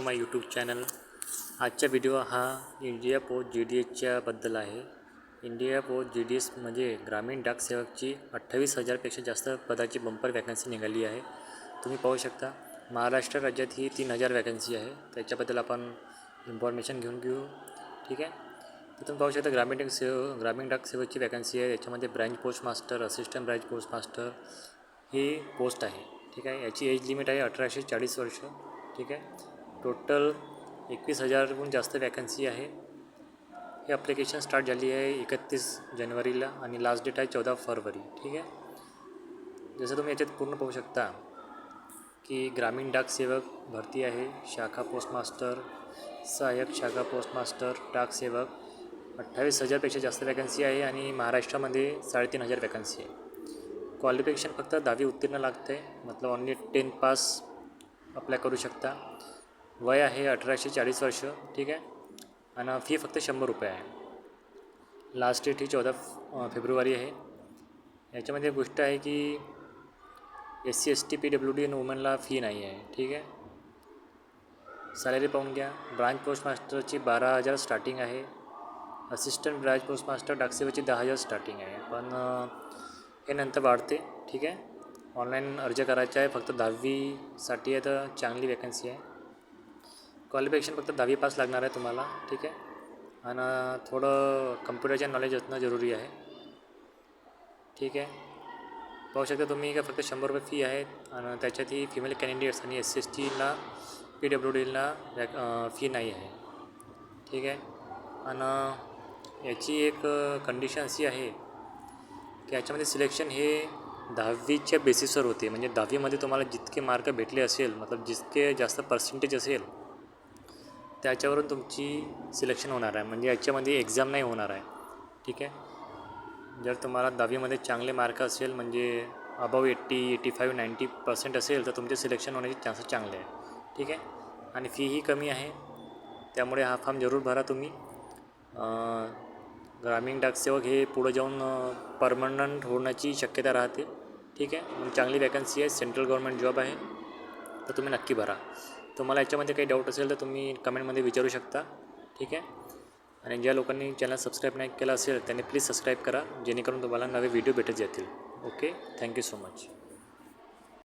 माय YouTube channel. आजचा video हा India post GDSच्या बद्दल आहे। इंडिया पोस्ट GDS म्हणजे ग्रामीण डाक सेवकची 28,000पेक्षा जास्त पदाची बंपर वॅकन्सी निघाली आहे। तुम्ही पाहू शकता महाराष्ट्र राज्यात ही 3,000 वॅकन्सी आहे। त्याच्याबद्दल आपण इन्फॉर्मेशन घेऊ। ठीक आहे, तर तुम्ही पाहू शकता ग्रामीण डाक सेवकची वॅकन्सी आहे। याच्यामध्ये branch post master, assistant branch post master ही पोस्ट आहे। ठीक आहे, याची एज लिमिट आहे 1840 वर्ष। ठीक आहे, टोटल 21,000हून जास्त वॅकन्सी आहे। हे ॲप्लिकेशन स्टार्ट झाली आहे 31 जानेवारीला आणि लास्ट डेट आहे 14 फरवरी। ठीक आहे, जसं तुम्ही याच्यात पूर्ण पाहू शकता की ग्रामीण डाक सेवक भरती आहे, शाखा पोस्ट मास्टर, सहाय्यक शाखा पोस्ट मास्टर, डाक सेवक 28,000पेक्षा जास्त वॅकन्सी आहे आणि महाराष्ट्रामध्ये 3,500 वॅकन्सी आहे। क्वालिफिकेशन फक्त 10वी उत्तीर्ण लागते, मतलब ओनली 10 पास अप्लाय करू शकता। वय आहे 1840 वर्ष। ठीक आहे, आणि फी फक्त 100 रुपये आहे। लास्ट डेट ही 14 फेब्रुवारी आहे। याच्यामध्ये गोष्ट आहे की SC ST PWD आणि वुमनला फी नाही आहे। ठीक आहे, सॅलरी पाहून घ्या। ब्रांच पोस्ट मास्टरची 12,000 स्टार्टिंग आहे, असिस्टंट ब्रांच पोस्ट मास्टर डाकसेवची 10,000 स्टार्टिंग आहे, पण हे नंतर वाढते। ठीक आहे, ऑनलाईन अर्ज करायचा आहे, फक्त 10वीसाठी आहे, तर चांगली वॅकन्सी आहे। क्वालिफिकेशन फक्त 10वी पास लागणार आहे तुम्हाला। ठीक आहे, आणि थोडं कम्प्युटरचे नॉलेज असणं जरुरी आहे। ठीक आहे, पाहू शकता तुम्ही का फक्त 100 रुपये फी आहे आणि त्याच्यातही फिमेल कॅन्डिडेट्स आणि SC STला PWDला फी नाही आहे। ठीक आहे, आणि याची एक कंडिशन अशी आहे की याच्यामध्ये सिलेक्शन हे 10वीच्या बेसिसवर होते। म्हणजे 10वीमध्ये तुम्हाला जितके मार्क भेटले असेल, मतलब जितके जास्त पर्सेंटेज असेल त्याच्यावरून तुमची सिलेक्शन होणार आहे। म्हणजे याच्यामध्ये एक्झाम नाही होणार आहे। ठीक आहे, जर तुम्हाला 10वीमध्ये चांगले मार्क असेल, म्हणजे अबव 80, 85, 90% असेल, तर तुमचे सिलेक्शन होण्याचे चान्सेस चांगले आहे। ठीक आहे, आणि फीही कमी आहे, त्यामुळे हा फॉर्म जरूर भरा तुम्ही। ग्रामीण डाकसेवक हे पुढे जाऊन परमनंट होण्याची शक्यता राहते। ठीक आहे, मग चांगली वॅकन्सी आहे, सेंट्रल गव्हर्नमेंट जॉब आहे, तर तुम्ही नक्की भरा। तुम्हाला याच्यामध्ये काही डाऊट असेल तर तुम्ही कमेंटमध्ये विचारू शकता। ठीक आहे, आणि ज्या लोकांनी चॅनल सबस्क्राईब नाही केला असेल त्यांनी प्लीज सबस्क्राईब करा, जेणेकरून तुम्हाला नवे व्हिडिओ भेटत जातील। Okay, thank you so much.